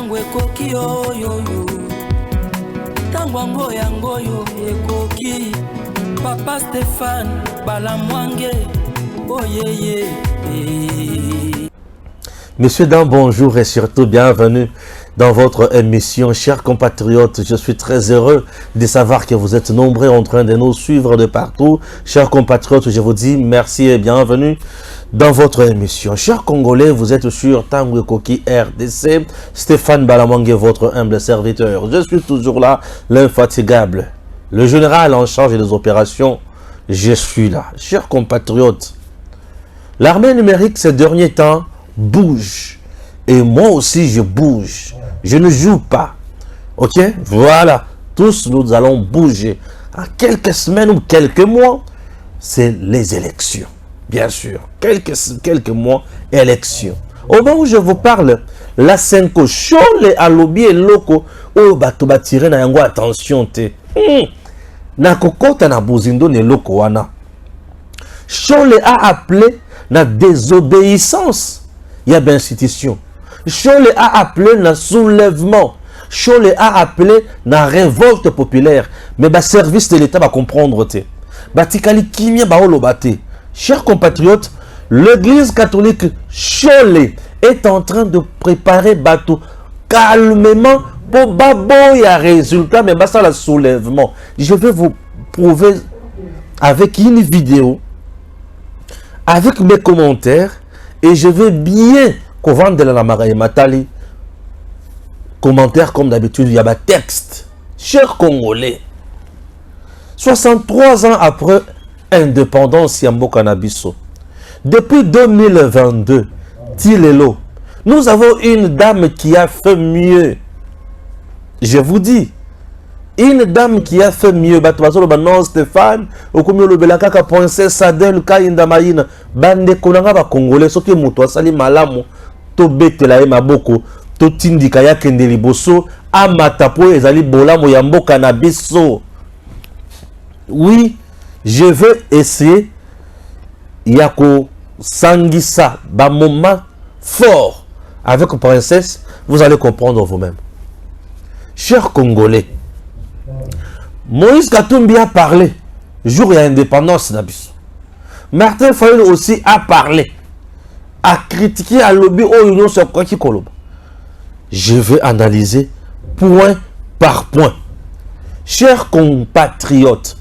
tango ekoki oyoyo tango yango yo ekoki Papa Stéphane Balamwange oyeye. Messieurs, dames, bonjour et surtout bienvenue dans votre émission. Chers compatriotes, je suis très heureux de savoir que vous êtes nombreux en train de nous suivre de partout. Chers compatriotes, je vous dis merci et bienvenue dans votre émission. Chers Congolais, vous êtes sur Tango Koki RDC. Stéphane Balamwange, votre humble serviteur. Je suis toujours là, l'infatigable. Le général en charge des opérations, je suis là. Chers compatriotes, l'armée numérique ces derniers temps bouge. Et moi aussi, je bouge. Je ne joue pas. Ok? Voilà. Tous, nous allons bouger. En quelques semaines ou quelques mois, c'est les élections. Bien sûr. Quelques mois, élections. Au moment où je vous parle, la 5 show, les alobi et loko, oh, bato batire na yango attention te. Na kokota na bozindo ne loko wana. Chole a appelé na désobéissance. Il y a bien institution. Chole a appelé na soulèvement. Chole a appelé na révolte populaire. Mais ba service de l'État va comprendre te. Batikali kimia ba olobate. Chers compatriotes, l'église catholique Chole est en train de préparer bateau calmement pour baboya résultat, mais ça le soulèvement. Je vais vous prouver avec une vidéo, avec mes commentaires, et je vais bien vendre la Maraï Matali. Commentaires comme d'habitude, il y a un texte. Chers Congolais, 63 ans après indépendance Yambo Cannabiso, depuis 2022, Tilelo, nous avons une dame qui a fait mieux. Je vous dis, une dame qui a fait mieux. Non, Stéphane, okomi olobela kaka princesse Adèle Kainda Maïna, bande konanga ba Congolais, soki muto asali malamu, to betela ye maboko, to tindika ya kende liboso, amata po ezali bolamu ya mboka na biso. Oui, je veux essayer yako sangisa ba moment fort avec princesse, vous allez comprendre vous-même. Chers Congolais, Moïse Katumbi a parlé jour de l'indépendance d'Abisso. Martin Fayulu aussi a parlé, a critiqué à lobby au union sur quoi qui colobe. Je vais analyser point par point. Chers compatriotes,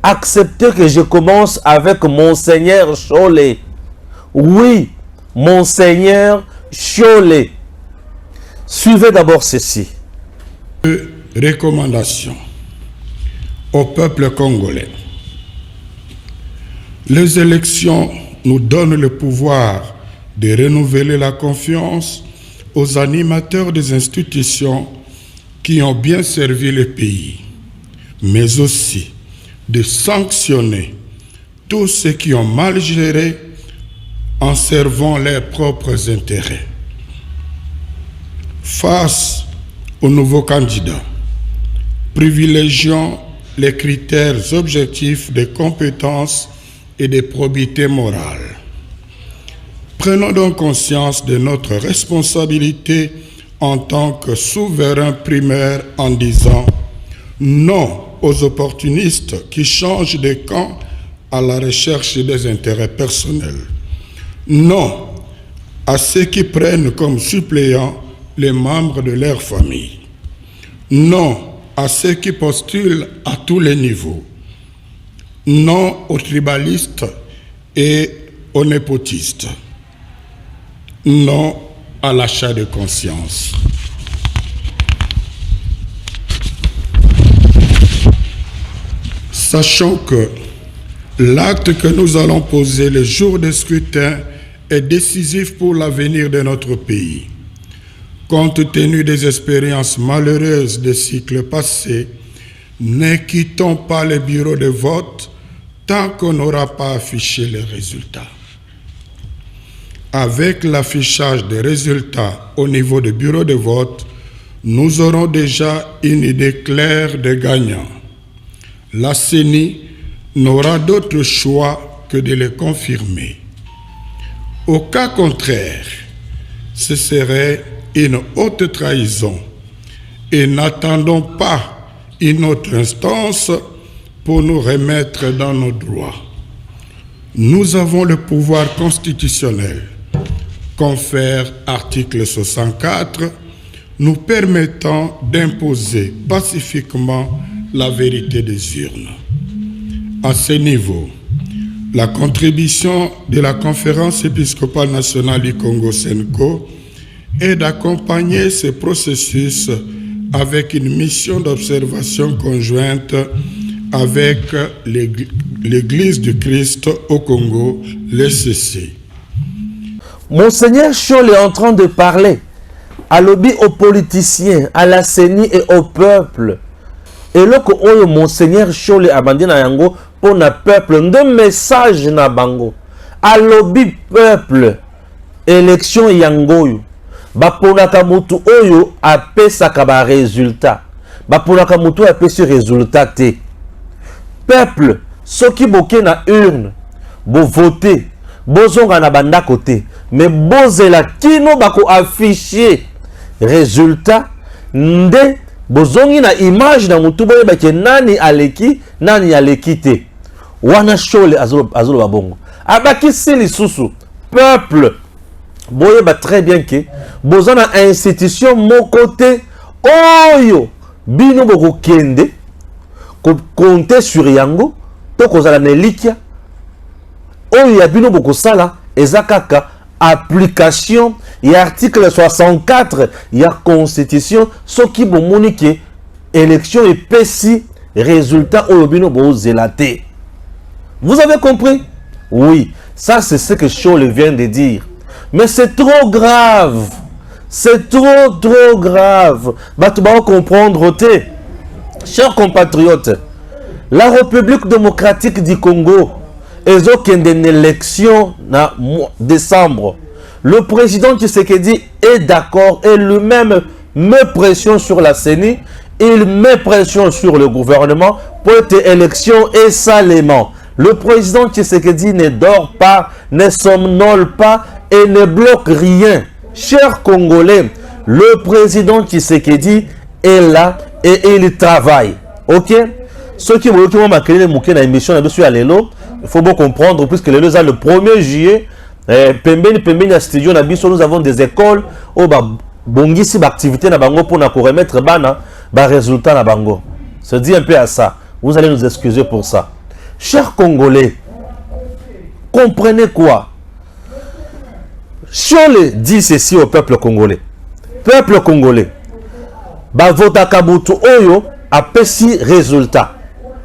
acceptez que je commence avec Monseigneur Chole. Oui, Monseigneur Chole. Suivez d'abord ceci. Recommandations au peuple congolais. Les élections nous donnent le pouvoir de renouveler la confiance aux animateurs des institutions qui ont bien servi le pays, mais aussi de sanctionner tous ceux qui ont mal géré en servant leurs propres intérêts. Face aux nouveaux candidats, privilégions les critères objectifs de compétences et de probité morale. Prenons donc conscience de notre responsabilité en tant que souverain primaire en disant non aux opportunistes qui changent de camp à la recherche des intérêts personnels. Non à ceux qui prennent comme suppléants les membres de leur famille. Non à ceux qui postulent à tous les niveaux. Non aux tribalistes et aux népotistes. Non à l'achat de conscience. Sachant que l'acte que nous allons poser le jour du scrutin est décisif pour l'avenir de notre pays. Compte tenu des expériences malheureuses des cycles passés, ne quittons pas les bureaux de vote tant qu'on n'aura pas affiché les résultats. Avec l'affichage des résultats au niveau des bureaux de vote, nous aurons déjà une idée claire des gagnants. La CENI n'aura d'autre choix que de les confirmer. Au cas contraire, ce serait une haute trahison et n'attendons pas une autre instance pour nous remettre dans nos droits. Nous avons le pouvoir constitutionnel, confère article 64, nous permettant d'imposer pacifiquement la vérité des urnes. À ce niveau, la contribution de la Conférence épiscopale nationale du Congo Senko est d'accompagner ce processus avec une mission d'observation conjointe avec l'Église du Christ au Congo, l'ECC. Monseigneur Chol est en train de parler à lobby aux politiciens, à la CENI et au peuple. Et là que Monseigneur Chol a demandé na yango pour le peuple, un message na bango. À lobby peuple, élection yango. Baponaka mutu oyo apesaka ba résultat. Baponaka mutu apesi résultat te. Peuple, ceux qui boké na urne, bo voter, bozonga na banda côté, mais bozela kino bako afficher résultat nde bozongi na image na mutu boye bake nani aleki te. Wana Chole azolo babongo. Abaki sili susu peuple boye ba très bien que bozana institution mon côté oyo bino boko kende compter sur yango to kozala na elikia oyo ya bino boko sala ezakaka application ya article 64 ya constitution soki bomoni ke élection epesi résultat oyo bino bozela te. Vous avez compris? Oui, ça c'est ce que Chole vient de dire. Mais c'est trop grave. C'est trop grave. Tu vas comprendre. Chers compatriotes, la République démocratique du Congo est une élection en décembre. Le président Tshisekedi est d'accord et lui-même met pression sur la CENI. Il met pression sur le gouvernement pour cette élection et salement. Le président Tshisekedi ne dort pas, ne somnole pas et ne bloque rien. Chers Congolais, le président Tshisekedi est là et il travaille. Ok? Ceux qui ont marqué les moukés dans l'émission, il faut bien comprendre, puisque le 1er juillet, Pembeni studio nous avons des écoles où bongisi activité na bango pour remettre bana résultat na bango. Se dit un peu à ça. Vous allez nous excuser pour ça. Chers Congolais, comprenez quoi? Chole dit ceci au peuple congolais. Peuple congolais, vota kabutu oyo a pesi résultat.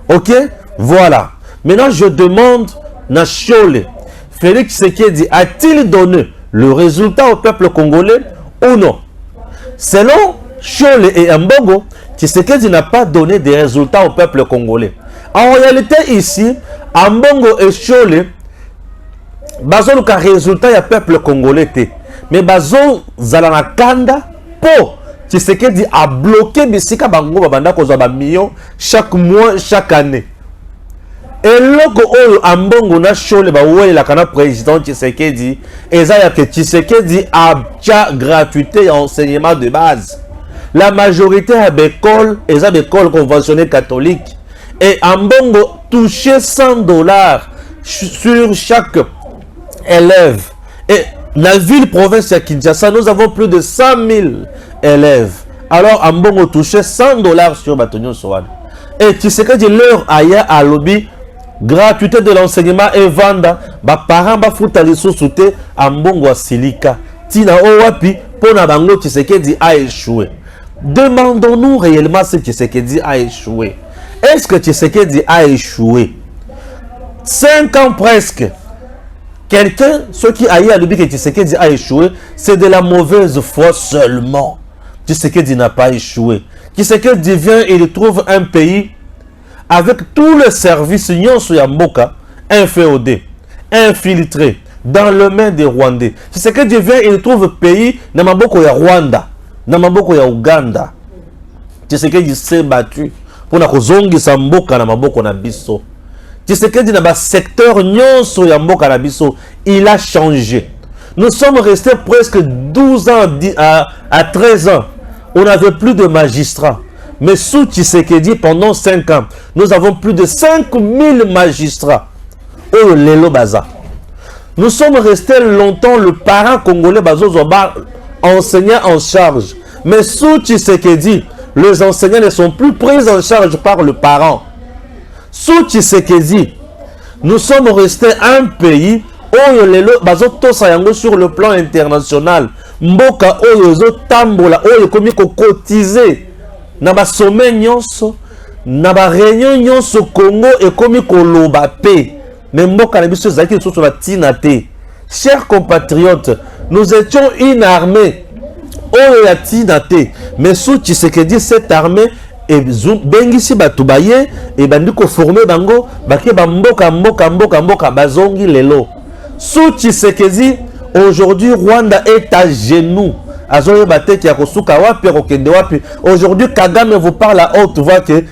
Ok? Voilà. Maintenant, je demande na Chole, Félix Tshisekedi a-t-il donné le résultat au peuple congolais ou non? Selon Chole et Ambongo, Tshisekedi n'a pas donné des résultats au peuple congolais. En réalité, ici, Ambongo et Chole, bazo luka résultat ya peuple congolais te. Mais bazo zalana kanda po Tshisekedi a bloqué bisika bango babanda kozwa ba millions chaque mois, chaque année. Et loko oyo Ambongo na Chole ba wele la kana président Tshisekedi eza ya que Tshisekedi a gratuité et enseignement de base. La majorité a d'écoles, eza d'écoles conventionnelles catholiques. Et Ambongo touchait $100 sur chaque élève. Et la ville-province de Kinshasa, nous avons plus de 100 000 élèves. Alors Ambongo touchait $100 sur Batonio Soane. Et tu sais que leur aya à lobby, gratuité de l'enseignement et vanda, parents bafuta lisosute Ambongo a silika. Tina owapi, pona bango Tshisekedi a échoué. Demandons-nous réellement ce que Tshisekedi a échoué. Est-ce que Tshisekedi a échoué? 5 ans presque. Quelqu'un, ceux qui aillent à l'objet que Tshisekedi a échoué, c'est de la mauvaise foi seulement. Tshisekedi n'a pas échoué. Tshisekedi vient et il trouve un pays avec tous les services nyonso ya mboka inféodé, infiltré dans le main des Rwandais. Tshisekedi vient et il trouve pays na maboko ya Rwanda, na maboko ya Uganda. Tshisekedi s'est battu pour na kozongisa mboka na maboko na biso. Tshisekedi na ba secteur nyonso ya mboka na biso, il a changé. Nous sommes restés presque 12 ans à 13 ans. On n'avait plus de magistrats. Mais sous Tshisekedi, pendant 5 ans, nous avons plus de 5000 magistrats. Oh, Lelo Baza. Nous sommes restés longtemps, le parent congolais Bazo Zoba, enseignant en charge. Mais sous Tshisekedi, les enseignants ne sont plus pris en charge par le parent. Sous Tshisekedi, nous sommes restés un pays où Lelo Bazo Tosayango sur le plan international. Mboka Oyozo Tambola, Oyo komi ko cotiser. Naba sommet nyonso, naba réunion nyonso Congo et komi ko loba pe. Mais mboka na biso zaki so la tinate. Chers compatriotes, nous étions une armée. Oyo ya tinate. Mais sous Tshisekedi, cette armée et bengisi batubaye et bandi ko former bango bake ba mboka bazongi lelo. Sous Tshisekedi, aujourd'hui Rwanda est à genoux. Aujourd'hui, Kagame vous parle à haute voix que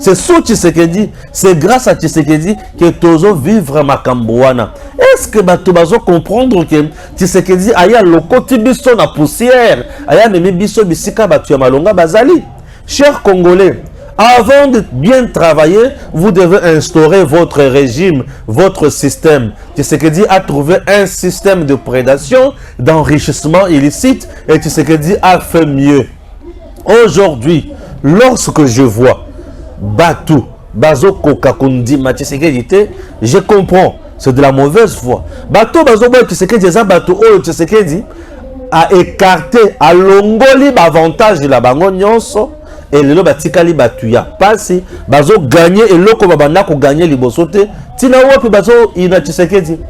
c'est sous Tshisekedi, c'est grâce à Tshisekedi que Tozo vivre Makambouana. Est-ce que Batubazo comprendre que Tshisekedi aya lokoti biso na poussière, aya memi biso bisika batu ya malonga bazali? Chers Congolais, avant de bien travailler, vous devez instaurer votre régime, votre système. Tshisekedi a trouvé un système de prédation, d'enrichissement illicite, et Tshisekedi a fait mieux. Aujourd'hui, lorsque je vois Batu, Bazo Kokakundi, Tshisekedi, je comprends, c'est de la mauvaise foi. Batu, Bazo Tshisekedi, Tshisekedi a écarté, a longoli l'avantage de la bango nyonso. Et le batikali batuya pasi bazo gagner et loko babanda ko gagner libosote tina wapi bazo ina Tshisekedi.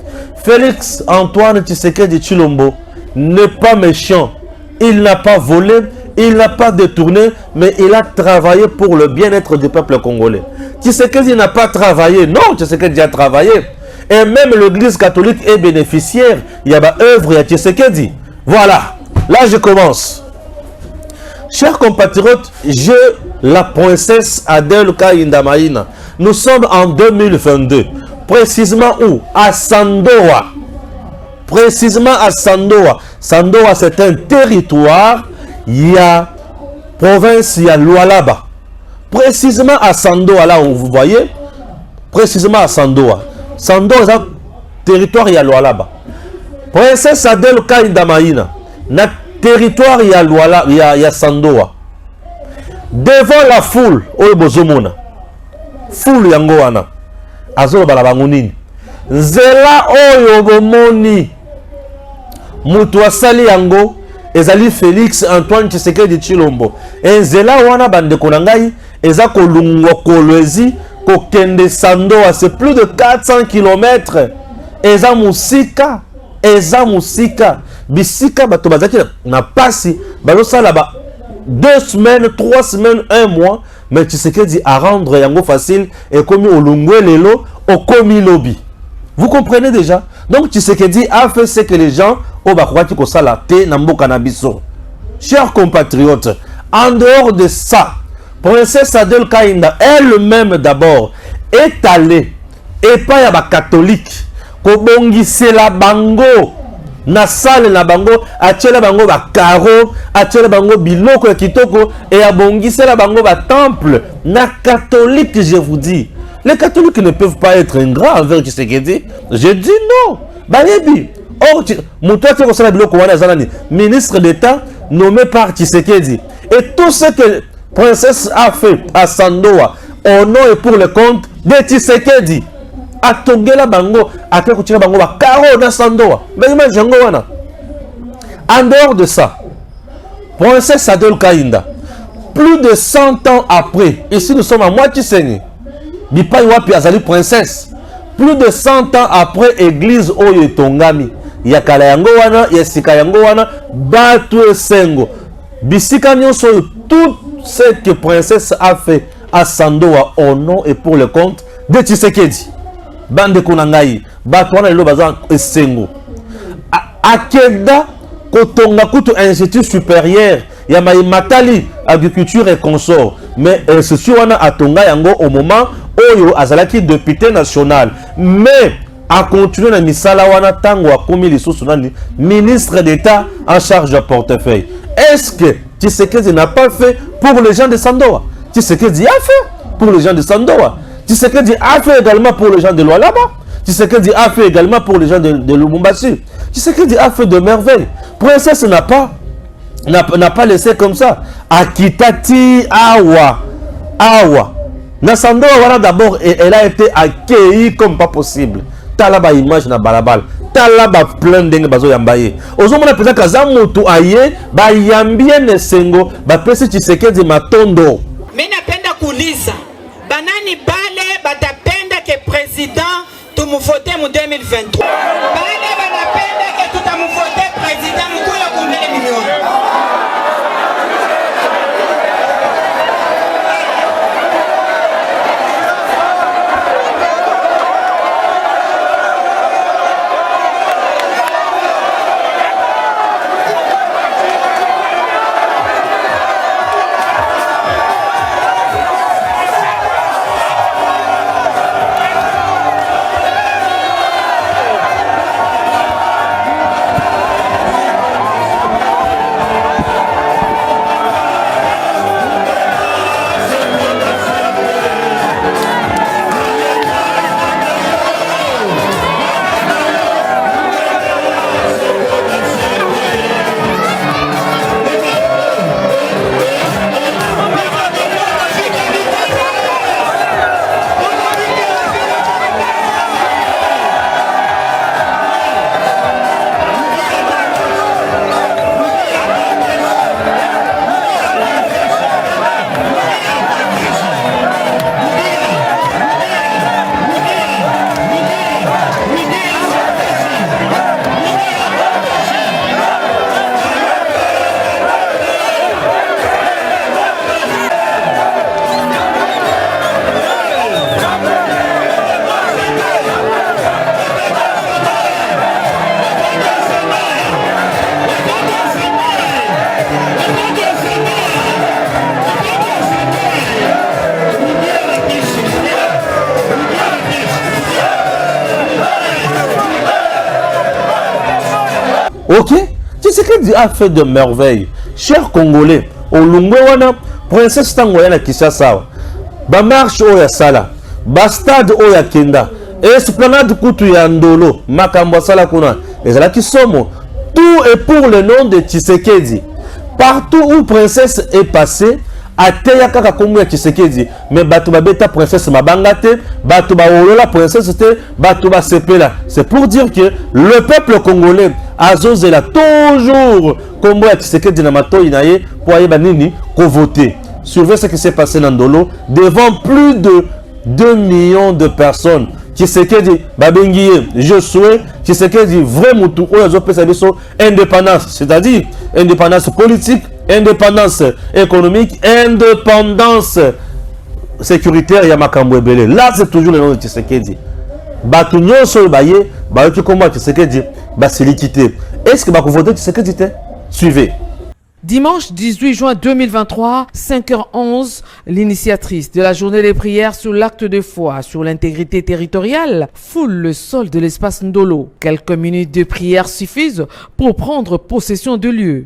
Félix Antoine Tshisekedi Tshilombo n'est pas méchant, il n'a pas volé, il n'a pas détourné, mais il a travaillé pour le bien-être du peuple congolais. Tshisekedi n'a pas travaillé, non, Tshisekedi a travaillé, et même l'église catholique est bénéficiaire. Il y a une œuvre, il y a Tshisekedi. Voilà, là je commence. Chers compatriotes, la princesse Adèle Kaïndamaïna. Nous sommes en 2022. Précisément où? À Sandoa. Précisément à Sandoa. Sandoa, c'est un territoire. Il y a province, il y a Lualaba. Précisément à Sandoa, là où vous voyez. Précisément à Sandoa. Sandoa, c'est un territoire, il y a Lualaba. Princesse Adèle Kaïndamaïna. Territoire, il y a Sandoa. Devant la foule, Oyebozomona. Foule yangoana. Azolo balabangunini. Zela Oyobomoni. Mutu asali yango. Ezali Félix Antoine Tshisekedi Tshilombo. Zela wana bande konangai. Eza kolungo kolwezi. Kokende Sandoa. C'est plus de 400 km. Eza musika. Eza musika. Bisika bato bazaki na pasi balo sala ba 2 semaines, 3 semaines, 1 mois, mais Tshisekedi à rendre yango facile et comme olungwe lelo okomi lobby. Vous comprenez déjà? Donc Tshisekedi a fait ce que les gens au bakwati ko sala te na mboka na biso. Chers compatriotes, en dehors de ça, princesse Adèle Kaïnda elle-même d'abord est allée et pas ya ba catholique ko bongisela bango na salle na bango atiela bango ba caro atiela bango biloko ya kitoko et abongisela bango ba temple na catholique. Je vous dis, les catholiques ne peuvent pas être ingrats envers Tshisekedi. Je dis non. Bayebi or mutote ko sala biloko wana zalani ministre d'État nommé par Tshisekedi, et tout ce que princesse a fait à Sandoa au nom et pour le compte de Tshisekedi. Atongela bango ake kutira bango ba karo na Sandoa. Mais jango wana. En dehors de ça, princesse Adèle Kaïnda, plus de 100 ans après, ici nous sommes à Moitié-Seigneur, bipai wapi azali princesse, plus de 100 ans après église oyo tongami, ya kala yango wana, ya sika yango wana, batu esengo, bisika nyonso tout ce que princesse a fait à Sandoa au nom et pour le compte de Tshisekedi. Bande konangai batwana lelo baza esengo akeda kotonga kutu institut supérieur ya matali agriculture et consort, mais ce wana atonga yango au moment oyo azalaki député national mais a continué na misala wana tango akomi lisusu nani ministre d'État en charge de portefeuille. Est-ce que Tshisekedi n'a pas fait pour les gens de Sandoa? Tshisekedi a fait pour les gens de Sandoa. Tshisekedi a fait également pour les gens de Lualaba. Tshisekedi a fait également pour les gens de Lubumbashi. Tshisekedi a fait de merveilles. Princesse n'a pas laissé comme ça. Akitati Awa. Nassando, voilà d'abord, elle a été accueillie comme pas possible. Talaba image na balabal. Talaba plein d'engue bazo yambaye. Ozomona pesa kazamutu aye, ba yambie nesengo, ba pesi Tshisekedi matondo. Mimi napenda kuuliza, banani bale batapenda ke president tumuvote mu 2023. Bale banapenda ke tutamuvote president mkula kumbele milioni. Ok, Tshisekedi a fait de merveilles. Chers Congolais, au Lungwewana, princesse Tangoyana Kishasa, ba marche oya sala, ba stade oya kenda, esplanade kutu ya ndolo, makambo sala kuna, ezala kisomo. Tout est pour le nom de Tshisekedi. Partout où princesse est passée, ateya kaka kombo ya Tshisekedi, mais batu babeta princesse mabangate, batu ba olola princesse te, batu ba sepela. C'est pour dire que le peuple congolais azozela toujours kombo ya Tshisekedi na matoi na ye pour ayeba nini ko voter. Surveillez ce qui s'est passé dans Ndolo devant plus de 2 millions de personnes. Tshisekedi babengiye je souhaite Tshisekedi vrai mutu oyo azopesa biso indépendance, c'est-à-dire indépendance politique, indépendance économique, indépendance sécuritaire ya makambo ebele. Là c'est toujours le nom de Tshisekedi. Batu nyonso baye bayoki kombo ya Tshisekedi basilikite. Est-ce que ba voter Tshisekedi te? Suivez. Dimanche 18 juin 2023, 5h11, l'initiatrice de la journée des prières sur l'acte de foi sur l'intégrité territoriale foule le sol de l'espace Ndolo. Quelques minutes de prière suffisent pour prendre possession du lieu.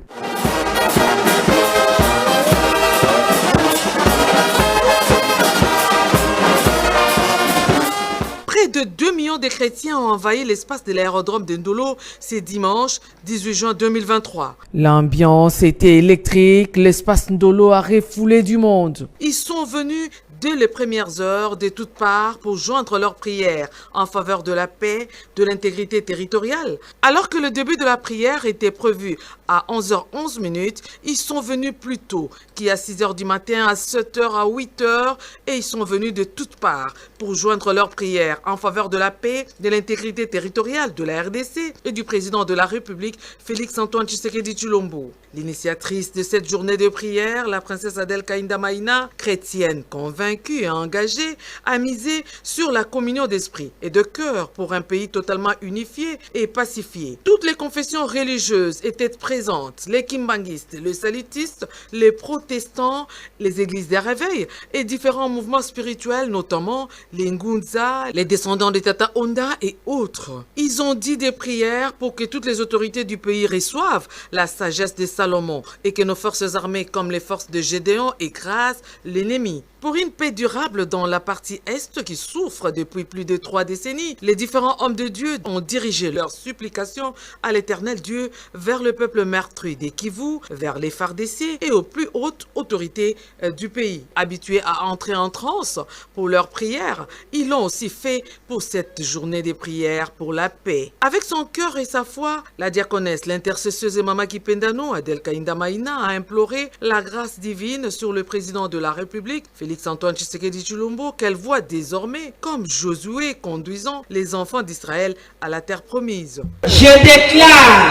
Près de 2 millions de chrétiens ont envahi l'espace de l'aérodrome de Ndolo ce dimanche 18 juin 2023. L'ambiance était électrique, l'espace Ndolo a refoulé du monde. Ils sont venus dès les premières heures de toutes parts pour joindre leurs prières en faveur de la paix, de l'intégrité territoriale. Alors que le début de la prière était prévu à 11h11, ils sont venus plus tôt, qui à 6h du matin, à 7h, à 8h, et ils sont venus de toutes parts pour joindre leurs prières en faveur de la paix, de l'intégrité territoriale de la RDC et du président de la République, Félix-Antoine Tshisekedi Tshilombo. L'initiatrice de cette journée de prière, la princesse Adèle Kainda Maïna, chrétienne convaincue, convaincus et engagés à miser sur la communion d'esprit et de cœur pour un pays totalement unifié et pacifié. Toutes les confessions religieuses étaient présentes, les kimbanguistes, les salitistes, les protestants, les églises des réveils et différents mouvements spirituels, notamment les Ngunza, les descendants de Tata Onda et autres. Ils ont dit des prières pour que toutes les autorités du pays reçoivent la sagesse de Salomon et que nos forces armées comme les forces de Gédéon écrasent l'ennemi. Pour une paix durable dans la partie Est qui souffre depuis plus de 3 décennies, les différents hommes de Dieu ont dirigé leurs supplications à l'Éternel Dieu vers le peuple meurtri des Kivu, vers les FARDC et aux plus hautes autorités du pays. Habitués à entrer en transe pour leurs prières, ils l'ont aussi fait pour cette journée des prières pour la paix. Avec son cœur et sa foi, la diaconesse, l'intercesseuse Mama Kipendano, Adel Kainda Maïna, a imploré la grâce divine sur le président de la République, Félix-Antoine Tshisekedi Tshilombo, qu'elle voit désormais comme Josué conduisant les enfants d'Israël à la terre promise. Je déclare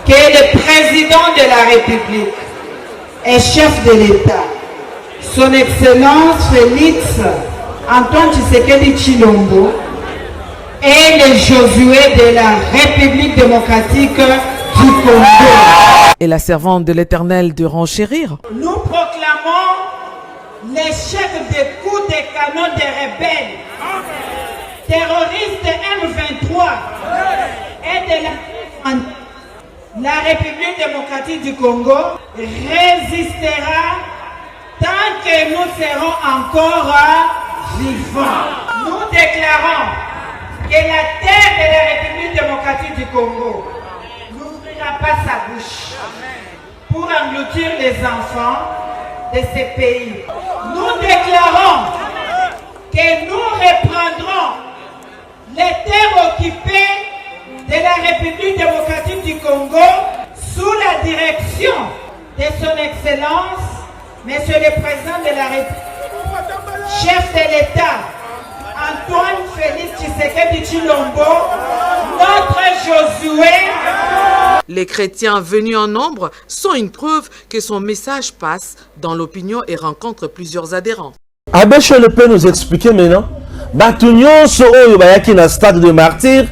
que le président de la République et chef de l'État, son Excellence Félix-Antoine Tshisekedi Tshilombo, est le Josué de la République démocratique du Congo. Et la servante de l'Éternel de renchérir. Nous proclamons l'échec des coups de canon des rebelles, terroristes M23 et de la République démocratique du Congo résistera tant que nous serons encore vivants. Nous déclarons que la terre de la République démocratique du Congo n'ouvrira pas sa bouche pour engloutir les enfants de ces pays. Nous déclarons que nous reprendrons les terres occupées de la République démocratique du Congo sous la direction de son Excellence, Monsieur le Président de la République, chef de l'État, Antoine Félix Tshisekedi Tshilombo, notre Josué. Les chrétiens venus en nombre sont une preuve que son message passe dans l'opinion et rencontre plusieurs adhérents. Abbé Chole peut nous expliquer maintenant. Batunyon so oyo bayaki na stade de martyr,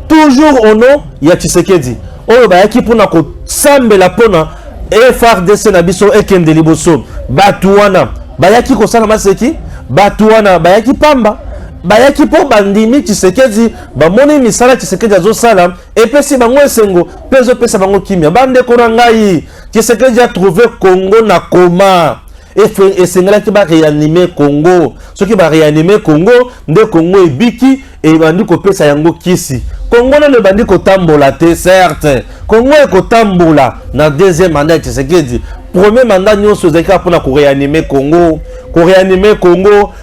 toujours au nom ya Tshisekedi. Oyo bayaki pona ko sambela pona FARDC na biso ekende liboso. Batuwana bayaki ko sala maseki, batuwana bayaki pamba. Bayaki po bandimi Tshisekedi bamoni misala Tshisekedi azosala epesi bango esengo pezo pesa bango kimia bande kona ngai Tshisekedi a trouvé Congo na koma esengela ki ba réanimer Congo soki ba réanimer Congo nde Congo ebiki e bandi ko pesa yango kisi Congo na le bandi ko tambola te certes Congo e ko tambola na deuxième mandat Tshisekedi premier mandat nyonso zeka pona ko réanimer Congo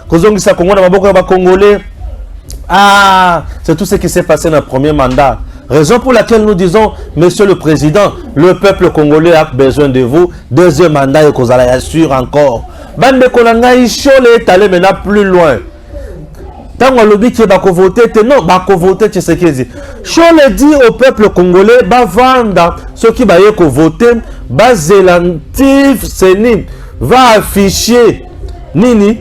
kozongisa Congo na maboko ya Congolais. Ah, c'est tout ce qui s'est passé dans le premier mandat. Raison pour laquelle nous disons, Monsieur le Président, le peuple congolais a besoin de vous. Deuxième mandat, et qu'on assure encore. Bande Kolanga Chole est allé maintenant plus loin. Tant qu'on lobby qui va voter, non, va voter Tshisekedi. Chole dit au peuple congolais, va vendre ceux qui vont voter, va zélantif, sénine, va afficher Nini,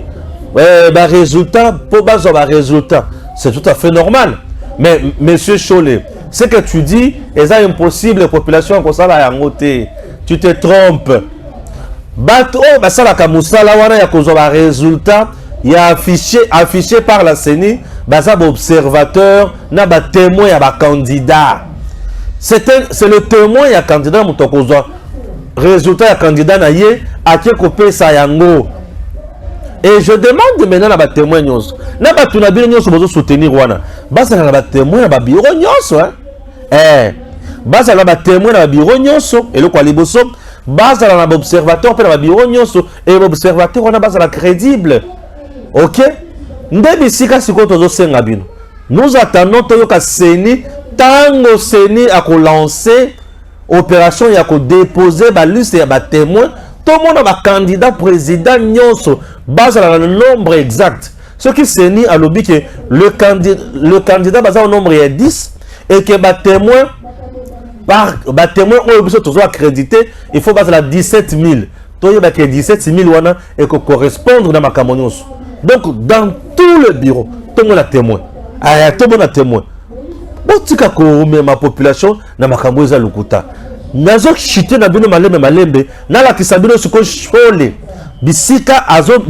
résultat, pour résultat. C'est tout à fait normal. Mais, monsieur Chole, ce que tu dis, c'est impossible, la population comme ça va y voter. Tu te trompes. Bato, ça la kamusala wana ya kozoba résultat, il y a affiché par la CENI, ça observateur, na ba témoin ya ba candidat. C'est le témoin ya candidat mutokozo. Résultat ya candidat na ye a qui copé sa yango. Et je demande maintenant à ba témoin nyonso. Na ba tuna bino nyonso bozo soutenir wana. Basa na ba témoin na ba bureau nyonso hein. Basa na ba témoin na ba bureau nyonso et le kwa liboso basa na ba observateur pe na ba bureau nyonso et observateur wana basa la crédible. OK? Ndebi sika siko tozo senga bino. Nous attendons toyoka CENI tango CENI a ko lancer opération ya ko déposer ba liste ya ba témoin. Tout le monde a candidat président nyonso basé sur le nombre exact. Ce qui s'est dit à l'objet que le candidat basé au nombre est 10 et que les témoins par témoin ont toujours accrédité, il faut baser à 17 000. toyeba que 17 000 wana et que correspondre na makambo nyonso. Donc dans tout le bureau tout le monde a témoin. Aya tout le monde a témoin. Botika ko ma population na makambo eza lukuta. Nazo chité na bino malembe na la kisabino suko chole. Bisika azo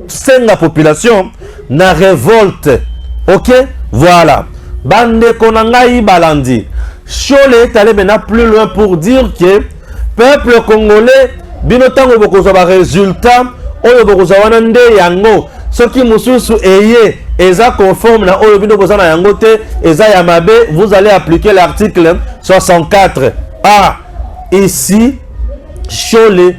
senga population na révolte. OK? Voilà. Bande konangai balandi. Chole est allé maintenant plus loin pour dire que peuple congolais bino tango bokoza ba résultat oyo bokoza wana nde yango soki mususu eye eza conforme na oyo bino boza na yango te eza ya mabe, vous allez appliquer l'article 64. Ah, ici Chole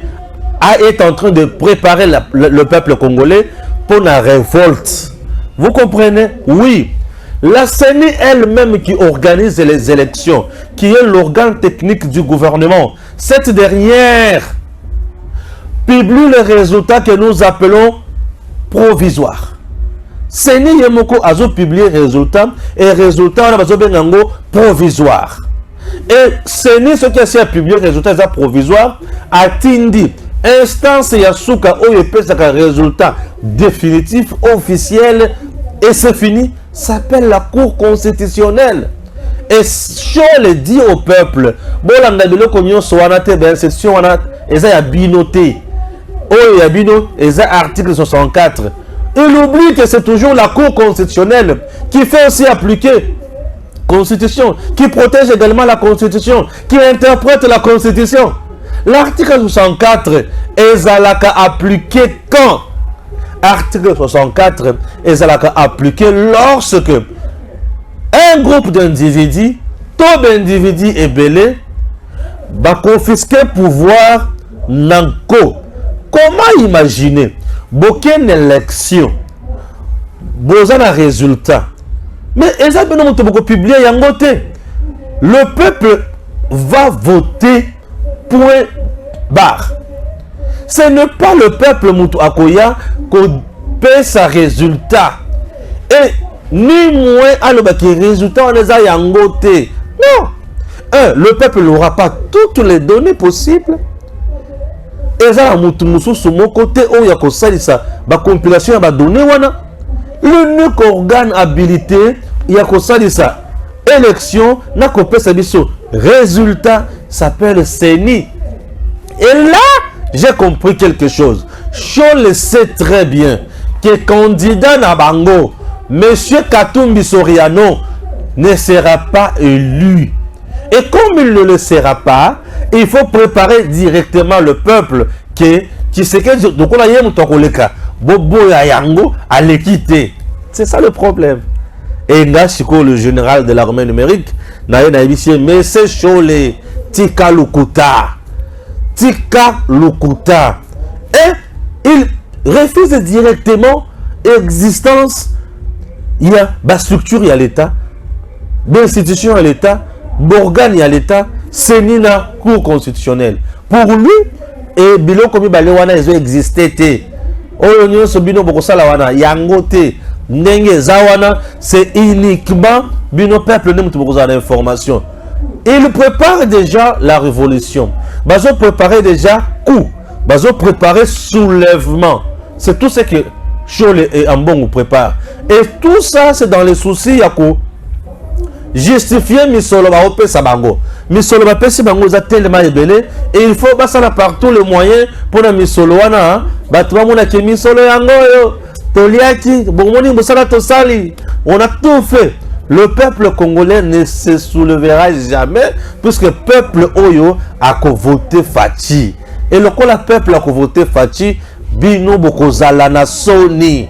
est en train de préparer le peuple congolais pour la révolte. Vous comprenez? Oui. La CENI elle-même qui organise les élections, qui est l'organe technique du gouvernement, cette dernière publie les résultats que nous appelons provisoires. CENI Yemoko a publié les résultats et les résultats on a provisoires. Et CENI, ce qui a publié les résultats provisoires, a dit instance Yasuka où résultat définitif, officiel, et c'est fini, s'appelle la Cour constitutionnelle. Et Chole dit au peuple, bon, article 64. Il oublie que c'est toujours la Cour constitutionnelle qui fait aussi appliquer Constitution, qui protège également la Constitution, qui interprète la Constitution. L'article 64 est appliqué quand? Article 64 est appliqué lorsque un groupe d'individus, tout individu est belé, va confisquer pouvoir nanko. Comment imaginer aucune élection, besoin d'un résultat, mais exactement beaucoup publié le peuple va voter point barre. Ce n'est pas le peuple Moutou Akoya qui paie sa résultat. Et ni moins à le résultat on les a yangoté. Non. Le peuple n'aura pas toutes les données possibles. Et ça, Moutou sur mon côté, où il y a ça, la compilation va donner l'unique organe habilité, il y a ça. Élection, n'a coupé sa mission. Résultat s'appelle CENI. Et là, j'ai compris quelque chose. Chole sait très bien que candidat Nabango, Monsieur Katumbi Soriano, ne sera pas élu. Et comme il ne le sera pas, il faut préparer directement le peuple qui sait que donc on a yé moutokoleka bobo ya yango à l'équité. C'est ça le problème. Et Ngashiko, le général de l'armée numérique, n'a ici, mais c'est Chole Tika Lukuta. Tika Lukuta. Et il refuse directement l'existence. Il y a la structure, il y a l'État, l'institution, il y a l'État, l'organe, il y a l'État, c'est Nina Cour constitutionnelle. Pour lui, et Bilo Komi Balewana, ils ont existé. Oyonyo Sobino Bokosala Wana, Yangote, Nenge Zawana, c'est uniquement Bino Peuple Nem Tubokosa d'information. Il prépare déjà la révolution. Bazo préparer déjà coup. Bazo préparer soulèvement. C'est tout ce que Chole et Ambongo prépare. Et tout ça, c'est dans les soucis Yako. Justifier Misolo Baope Sabango. Misolo Bape Sabango est tellement ébélé. Et il faut passer par tous les moyens pour la Misolo Wana. Batouba Mouna qui Misolo Yango. Toliaki. Bomoni Moussala Tosali. On a tout fait. Le peuple congolais ne se soulèvera jamais. Puisque le peuple Oyo a voté Fachi. Et le peuple a voté Fachi. Bino Bokozala na Soni.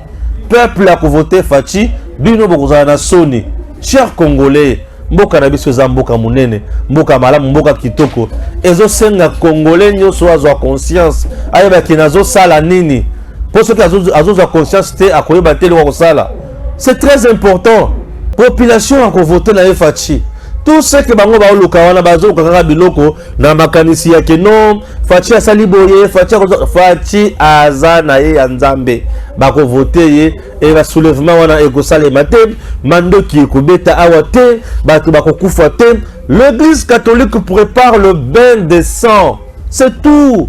Peuple a voté Fachi. Bino Bokozala na Soni. Chers Congolais, mboka na biso za mboka munene, mboka malamu, mboka kitoko. Ezo senga Congolais nyoso azwa conscience. Ayeba kinazo sala nini. Pour ceux qui azwa conscience te akoyeba te lo sala. C'est très important. Population a voté na Fachi. Tout ce que bango ba oluka wana bazo kaka biloko na makanisi yake non Fachi asali boye Fachi azana ye ya Nzambe bako voter ye et la soulèvement wana ekosala matin mando ki ekobeta awate bako bako kufa te. L'église catholique prépare le bain de sang. C'est tout.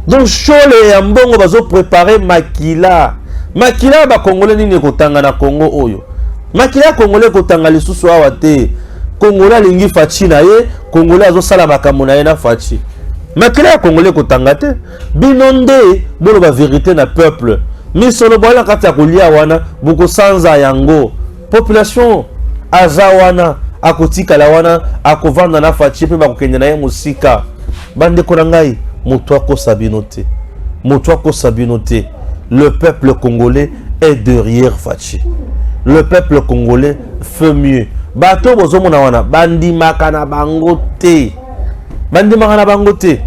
Donc Chole et Mbongo bazo préparer Makila. Makila ba Congolais nini kotanga na Congo oyo. Makila Congolais kotanga lisusu awa te. Congolais lingi fachi na ye, Congolais azo sala makambo na ye na fachi. Makila Congolais kotanga te. Binonde bolo ba vérité na peuple. Misolo bola kati ya kolia wana boko sanza yango. Population azawana akotika la wana akovanda na fachi pe ba kokenya na ye musika. Bande konangai moto akosa binote. Moto akosa binote. Le peuple congolais est derrière Fachi. Le peuple congolais fait mieux. Bato bozo mona wana bandi makana bangote. Bandi makana bangote.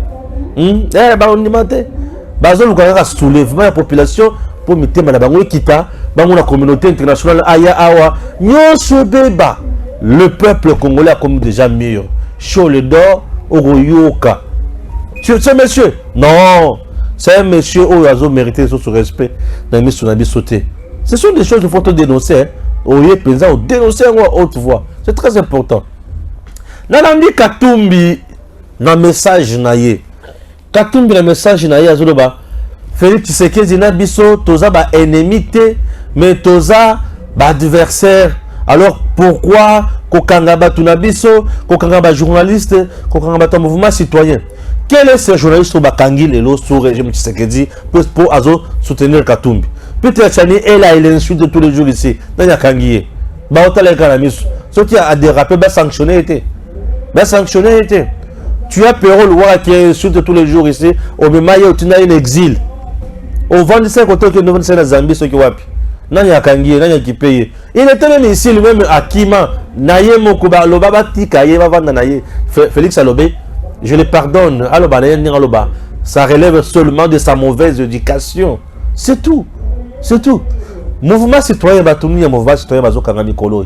Bandi mate. Bazo lukaka soulèvement la population pour mitema na bango kita, bango la communauté internationale aya awa nyonso débat. Le peuple congolais a comme déjà mieux. Chaud le d'or oroyoka. Tu sais monsieur? Non. C'est un monsieur qui a mérité son respect dans le son sauté. Ce sont des choses qu'il faut dénoncer. Oye penza ou dénoncer en haute voix. C'est très important. Nanandi Katumbi na message naye. Katumbi na message naye azoloba. Félix Tshisekedi na biso toza ba ennemi te mais toza ba adversaire. Alors pourquoi kokanga ba tunabiso, kokanga ba journaliste, kokanga ba mouvement citoyen? Quel est ce journaliste au Bakangi Lelo sous régime Tshisekedi pour soutenir Katumbi? Peut-être Chani est là, il insulte tous les jours ici. Dans la Kangi. Baotala Kanamis. Ce qui a dérapé, va sanctionner été. Va sanctionner été. Tu as Perrault Loire qui insulte tous les jours ici. Au Memaye, tu n'as un exil. Au 25 côté que nous venons de Zambie, ce qui wapi. Nanya Kangi, Nanya qui paye. Il était même ici, lui-même à Kima. Naye Mokuba, Lobaba Tika, Yeva Vanda Naye. Félix Alobé. Je le pardonne. Ça relève seulement de sa mauvaise éducation. C'est tout. C'est tout. Mouvement citoyen Batoumi, mouvement citoyen Bazo Kangami Kolo.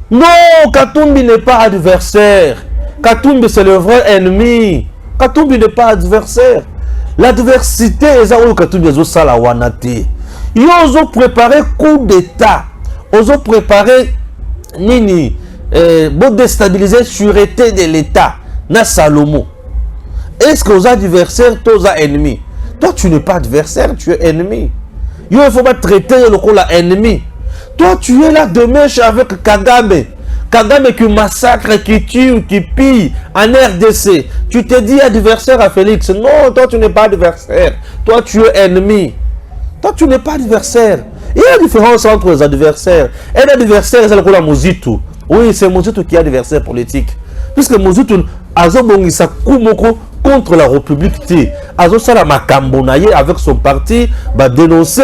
Non, Katumbi n'est pas adversaire. Katumbi c'est le vrai ennemi. Katumbi n'est pas adversaire. L'adversité est ça où Katumbi est sala wanate. Ils ont préparé coup d'état. Ils ont préparé nini pour déstabiliser sûreté de l'état. Na Salomon. Est-ce que aux adversaires, tous ennemis? Toi, tu n'es pas adversaire, tu es ennemi. Il ne faut pas traiter le coup l'ennemi. Toi, tu es là demain avec Kagame. Kagame qui massacre, qui tue, qui pille en RDC. Tu te dis adversaire à Félix. Non, toi, tu n'es pas adversaire. Toi, tu es ennemi. Toi, tu n'es pas adversaire. Il y a une différence entre les adversaires. Un adversaire, c'est le coup la Mozitu. Oui, c'est Mozitu qui est adversaire politique. Puisque Mozitu azobongisa kumoko contre la République T. Azo sala makambonaye avec son parti, ba dénoncer,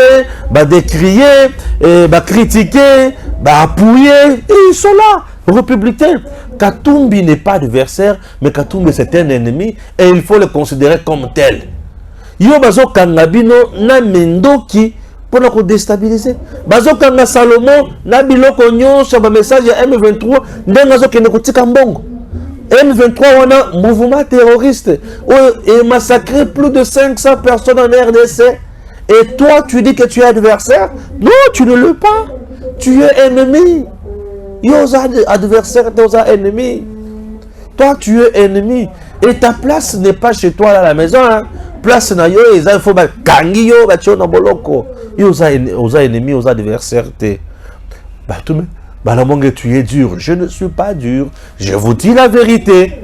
ba décrier, ba critiquer, ba appuyer, et ils sont là, républicains. Katumbi n'est pas adversaire, mais Katumbi c'est un ennemi et il faut le considérer comme tel. Yo bazo kangabino na mendoki pour le déstabiliser. Bazo kanga Salomon na biloko nyonso ba message ya M23 ndengazo kende kotika mbongo. M23 on a un mouvement terroriste et massacré plus de 500 personnes en RDC. Et toi, tu dis que tu es adversaire? Non, tu ne l'es pas. Tu es ennemi. Il y a adversaire, il y a ennemi. Toi, tu es ennemi. Et ta place n'est pas chez toi là, à la maison. Hein. Place na yo, il faut que tu yo, tu na boloko. Il y a ennemi, il y a adversaire. Balamongue, tu es dur. Je ne suis pas dur. Je vous dis la vérité.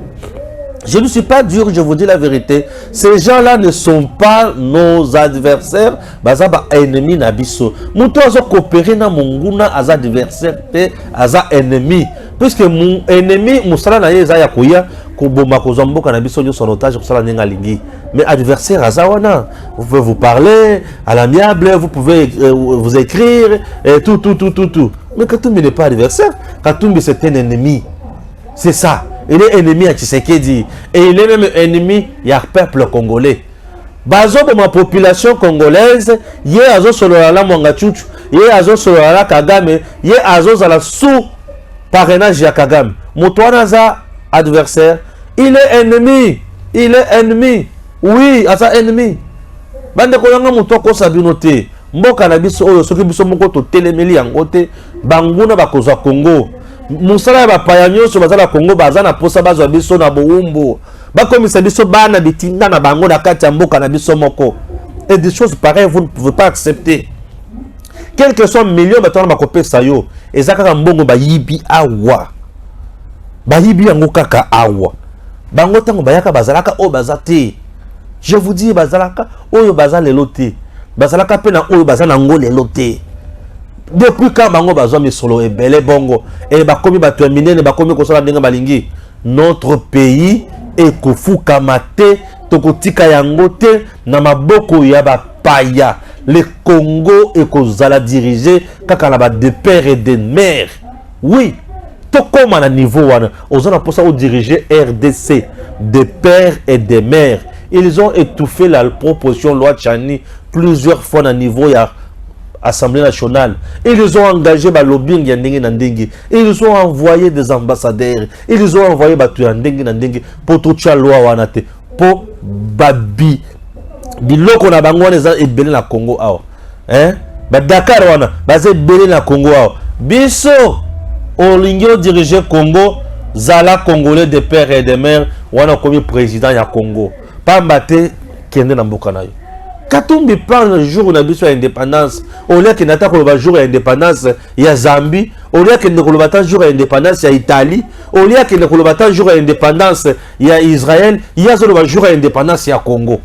Je ne suis pas dur, je vous dis la vérité. Ces gens-là ne sont pas nos adversaires. Baza ba ennemi nabiso. Mouto azo coopérer na monguna az adversaire te aza ennemi. Puisque mon ennemi musala na ye za ya koya ko boma ko zomboka na biso nyo son otage ko sala ninga lingi. Mais adversaire aza wana. Vous pouvez vous parler à l'amiable, vous pouvez vous écrire et tout. Mais Katumbi n'est pas adversaire. Katumbi c'est un ennemi. C'est ça. Il est ennemi à Tshisekedi. Et il est même ennemi à peuple congolais. Bazo de ma population congolaise, yé azo solala Mwangachuchu, yé azo solala Kagame, yé azo zala sous parrainage ya Kagame. Moutouana za adversaire, il est ennemi. Il est ennemi. Oui, asa ennemi. Bande koyanga moutouako sabinote. Mboka na biso oyo soki biso moko to telemeli yango te banguna bakozwa Congo. Musala ba payanyo so bazala Congo bazana posa bazwa biso na boumbo. bakomisa biso bana bitinda na bango na kati ya mboka na biso moko. Et des choses pareilles, vous ne pouvez pas accepter. Quel que soit million batona bakopesa yo, ezaka mbongo bayibi awa. Bayibi yango kaka awa. Bango tango bayaka bazalaka o bazate. Je vous dis bazalaka oyo bazale loté. Bazalaka pe na oyo bazana ngole loté. Depuis quand bango bazwa misolo ebele bongo et bakomi bato minene bakomi kosala ndenge balingi. Notre pays est kofukamate tokotika yango te na maboko ya bapaya. Le Congo est kozala dirigé kaka na ba de père et de mère. Oui, to comme à niveau wana ozana posa o diriger RDC de père et de mère. Ils ont étouffé la proposition loi Chani plusieurs fois na niveau ya Assemblée nationale. Ils ont engagé ba lobbying ya ndenge na ndenge. Ils ont envoyé des ambassadeurs. Ils ont envoyé ba tu ya ndenge na ndenge pour tout cha loi wana te pour babi biloko na bango wana eza ebele na Congo awa. Ba Dakar wana baza ebele na Congo awa. Biso olingi o diriger Congo zala congolais de père et de mère wana komi président ya Congo. Pamba te kende na mboka na yo. Katumbi parle le jour où on a besoin d'indépendance. Au lieu qu'il n'attaque le jour d'indépendance, il y a Zambie. Au lieu qu'il ne le pas jour d'indépendance, il y a Italie. Au lieu qu'il ne le pas jour d'indépendance, il y a Israël. Il y a le jour d'indépendance, il y a Congo.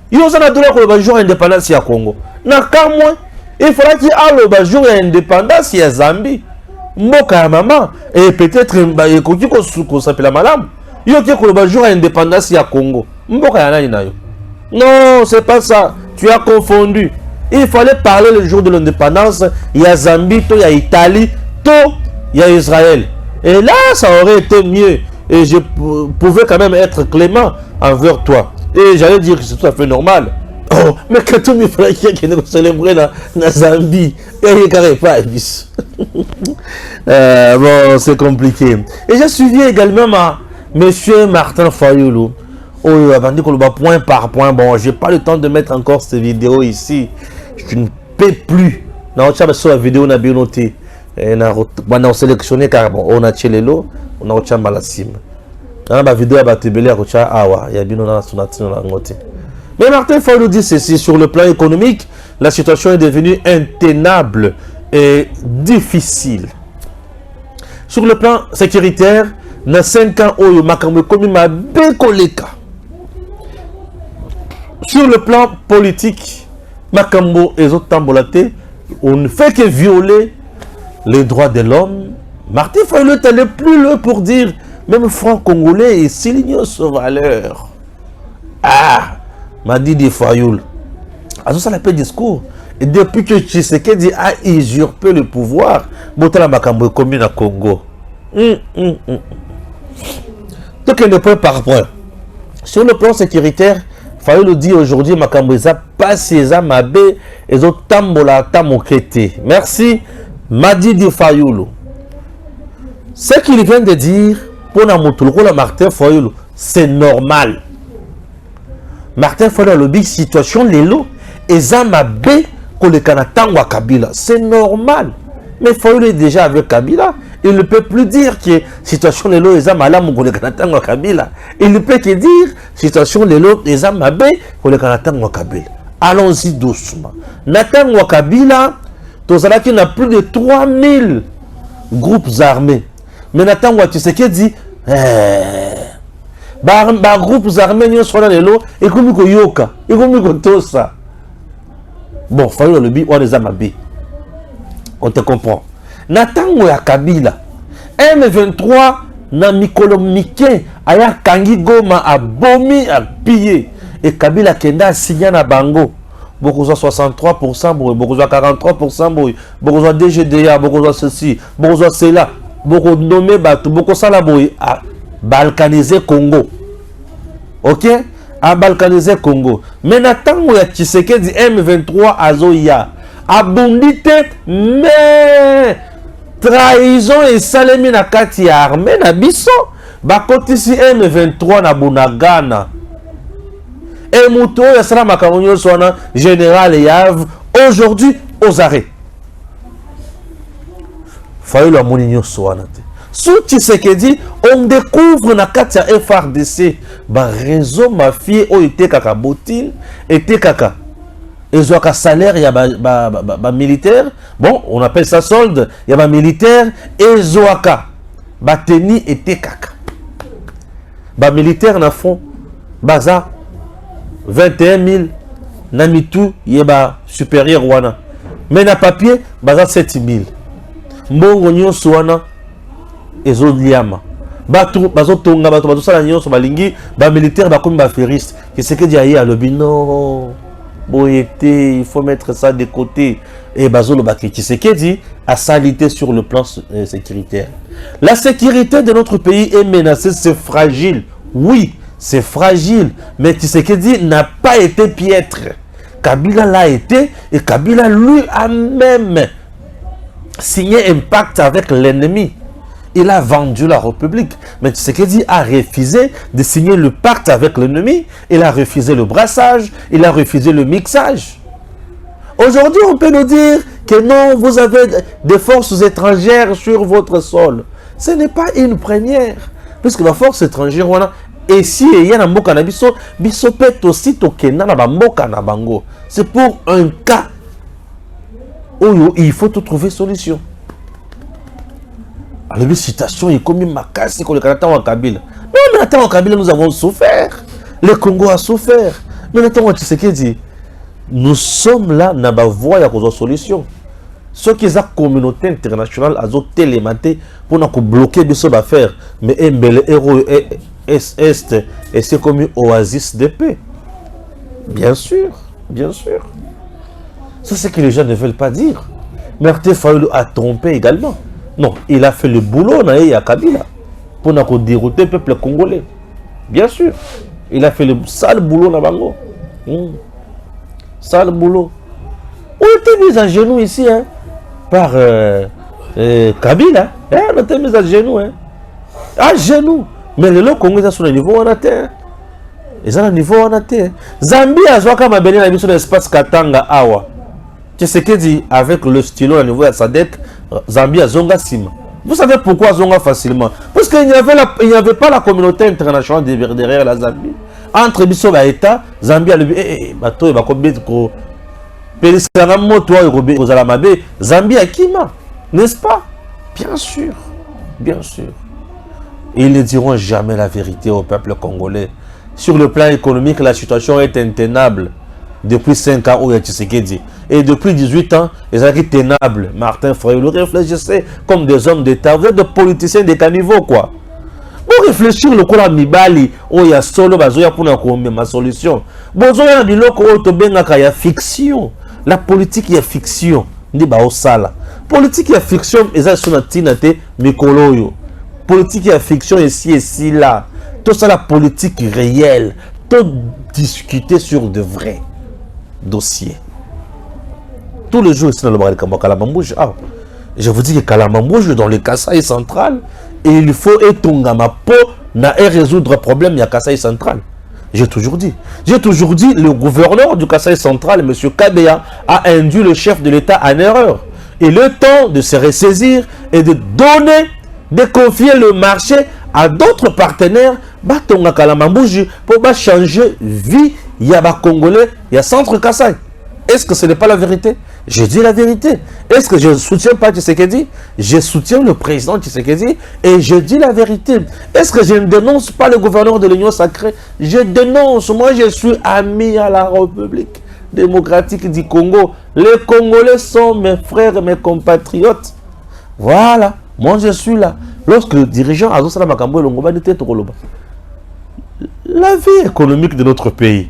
Il y a le jour d'indépendance, il y a Congo. Nakamwa, il faudra qu'il y ait le jour d'indépendance, il y a Zambie. Moka maman. Et peut-être qu'on s'appelle la malam. Il y a le jour d'indépendance, il y a Congo. Moka yana. Non, c'est pas ça. Tu as confondu. Il fallait parler le jour de l'indépendance. Il y a Zambie, il y a Italie, il y a Israël. Et là, ça aurait été mieux. Et je pouvais quand même être clément envers toi. Et j'allais dire que c'est tout à fait normal. Oh, mais quand tout me ferait qu'il ne célébrait la Zambie, il n'y a pas bon, c'est compliqué. Et j'ai suivi également monsieur Martin Fayoulou. Oh, point par point. Bon, j'ai pas le temps de mettre encore cette vidéo ici. Je ne peux plus. Non, sur la vidéo, on a bien noté. On a sélectionné car bon, on a chelelo, on a reçu malasim. Dans la vidéo, on a tébélé à reçu awa. Il y a bien noté. Mais Martin Fayoulou dit ceci: sur le plan économique, la situation est devenue intenable et difficile. Sur le plan sécuritaire, dans 5 ans, oh, makambo komi ma bekoleka. Sur le plan politique, Makambo et autres tambolatés, on ne fait que violer les droits de l'homme. Martin Fayoulou est allé plus loin pour dire, même franc congolais et souligne sa valeur. Ah, m'a dit des Fayoulou. À ça, la paix discours. Et depuis que Tshisekedi a usurpé le pouvoir, Botala Makambo est commis à Congo. Donc, il ne peut par point. Sur le plan sécuritaire, Fayoulou dit aujourd'hui, Makambo eza pasi eza mabe ezo tambola tamokete. Merci, Madidi Fayoulou. Ce qu'il vient de dire pour la Martin Fayoulou, c'est normal. Martin Fayoulou a le situation lelo eza mabe ko le kanatangwa Kabila. C'est normal. Mais Fayoulou est déjà avec Kabila. Il ne peut plus dire que situation lelo eza malamu ko le kanatangwa Kabila. Il ne peut que dire situation lelo eza mabe ko le kanatangwa Kabila. Allons-y doucement. Natangwa Kabila, tozalaki na plus de 3000 groupes armés. Mais Natangwa Tshisekedi ba groupes armés nyo sona lelo ekomi ko yoka, ekomi ko tosa. Bon, Fayoulou le bi on eza mabe. On te comprend. Natango ya Kabila M23 na mikolo mike aya kangi Goma a bomi a pillé et Kabila kenda signa na bango beaucoup 63%, beaucoup 43%, beaucoup DGDA, beaucoup ceci, beaucoup cela, beaucoup nommé batu, beaucoup salaboy a balkaniser Congo. OK? A balkaniser Congo. Mais natango ya Tshisekedi M23 azoya abondite mais trahison et salemi na kati ya armée na biso bakotisi M23 na Bunagana et muto ya sala makambo sona général Yav aujourd'hui aux arrêts. Fayoulou amoni nyonso wana te. Sous Tshisekedi, on découvre na katia FRDC, ba réseau mafie o était kaka botine, était kaka. Ils ont un salaire, il y a ba militaire, bon, on appelle ça solde, il y a ba militaire, et zoaka, ba teni était kaka. Ba militaire na fond, baza 21 000, na mitou, il y a ba supérieur wana. Mais na papier, baza 7 000. Mbongo nyonso wana, ezo liama. Bazo tonga, bazo sala nyonso balingi, ba militaire, ba komi ba feriste. Qu'est-ce que dit aïe à l'obi? Non. Boyété, il faut mettre ça de côté. Et bazo le baki. Qu'est-ce que dit? À salité sur le plan sécuritaire. La sécurité de notre pays est menacée, c'est fragile. Oui, c'est fragile. Mais Tshisekedi n'a pas été piètre. Kabila l'a été et Kabila lui a même signé un pacte avec l'ennemi. Il a vendu la République. Mais Tshisekedi a refusé de signer le pacte avec l'ennemi. Il a refusé le brassage. Il a refusé le mixage. Aujourd'hui, on peut nous dire que non, vous avez des forces étrangères sur votre sol. Ce n'est pas une première. Puisque la force étrangère, voilà. Et si il y a un mboka na biso, biso peut aussi tokena na mboka na bango. C'est pour un cas où il faut trouver solution. Alors, la citation est comme une macasse qu'on le Canada en Kabila. Non, mais attends, en Kabila, nous avons souffert. Le Congo a souffert. Mais attends, tu sais ce qu'il dit. Nous sommes là, dans la voie de solution. Ce qui est la communauté internationale a télématé pour nous bloquer ce qu'on faire. Mais un héros est et c'est comme une oasis de paix. Bien sûr, bien sûr. C'est ce que les gens ne veulent pas dire. Martin Fayulu a trompé également. Non, il a fait le boulot à Kabila pour nous dérouter le peuple congolais. Bien sûr. Il a fait le sale boulot dans Bango. Sale boulot. On était mis à genoux ici hein, par Kabila. On était mis à genoux. Hein. À genoux. Mais le Congo est sur le niveau en terre. Ils ont le niveau en terre. Zambie a joué comme un sur l'espace Katanga Awa. Tu sais que dit avec le stylo au niveau de Sadek, Zambie a zonga sima. Vous savez pourquoi zonga facilement? Parce qu'il n'y avait pas la communauté internationale derrière la Zambie. Entre Bisso et État, Zambie a le bateau et Bakobe ko Pelisana moto et Kozalamabe, Zambie a Kima, n'est-ce pas? Bien sûr, bien sûr. Et ils ne diront jamais la vérité au peuple congolais. Sur le plan économique, la situation est intenable. Depuis 5 ans, il y a Tshisekedi. Et depuis 18 ans, ils ont été tenables. Martin Fayulu, réfléchissez comme des hommes d'État. Vous êtes des politiciens de caniveau, quoi. Pour réfléchir, le coup de Mibali, il y a solo, il y a pour ma solution. Il y a fiction. La politique, il y a fiction. Politique, il y a fiction. Et ça, c'est Mikoloyo. Politique, il y a fiction ici et ici, là. Tout ça, la politique réelle. Tout discuter sur de vrais dossiers. Tous les jours, ici, dans le Kalamambouj, je vous dis que Kalamambouj, dans le Kasaï central, et il faut étonner ma peau, et résoudre le problème, il y a Kasaï central. J'ai toujours dit, le gouverneur du Kasaï central, M. Kabea, a induit le chef de l'État en erreur. Et le temps de se ressaisir et de donner, de confier le marché à d'autres partenaires, Batonga Kalamambouji, pour changer vie, il y a des Congolais, il y a Centre Kasaï. Est-ce que ce n'est pas la vérité? Je dis la vérité. Est-ce que je ne soutiens pas Tshisekedi? Je soutiens le président Tshisekedi et je dis la vérité. Est-ce que je ne dénonce pas le gouverneur de l'Union sacrée? Je dénonce. Moi, je suis ami à la République démocratique du Congo. Les Congolais sont mes frères et mes compatriotes. Voilà. Moi, je suis là. Lorsque le dirigeant a dit la vie économique de notre pays,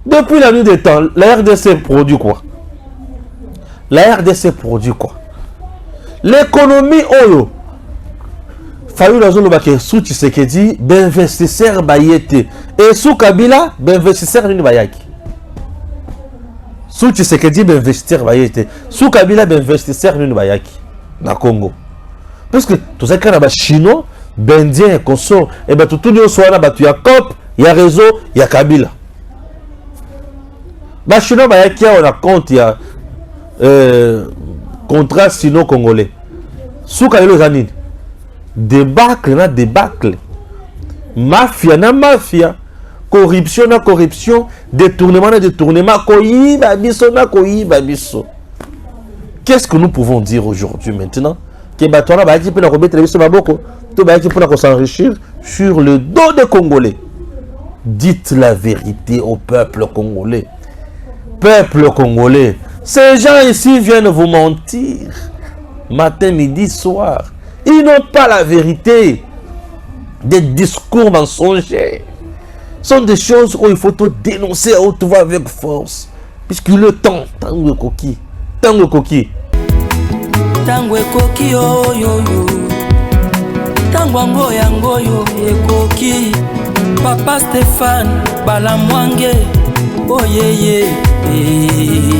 depuis la nuit des temps, la RDC produit quoi? La RDC produit quoi? L'économie Oyo. Fallu la zone où sous Tshisekedi, d'investisseurs bayete. Et sous Kabila, d'investisseurs d'une bayaki. Sous Tshisekedi, d'investisseurs bayete. Sous Kabila, d'investisseurs d'une bayaki. Dans Congo. Parce que tout ça, quand il y a Chinois, Bendien, Conso, et bien tout le monde soit là, il y a COP, il y a réseau, il y a Kabila. Bah, Chinois, on a compte, il y a contrat sino-congolais. Sous Kabila, débâcle na débâcle, mafia na mafia, corruption na corruption, détournement na détournement, koyiba biso na koyiba biso. Qu'est-ce que nous pouvons dire aujourd'hui maintenant? Que batona ba ki pena ko mettre biso maboko, to ba ki pena ko s'enrichir sur le dos des Congolais. Dites la vérité au peuple congolais. Peuple congolais, ces gens ici viennent vous mentir. Matin, midi, soir. Ils n'ont pas la vérité. Des discours mensongers. Ce sont des choses où il faut tout dénoncer à haute voix avec force. Puisqu'il est temps. Tango koki. Tango koki. Tango koki yo yo yo. Tango yango yo ekoki. Papa Stéphane Balamwange. Oh yeah yeah.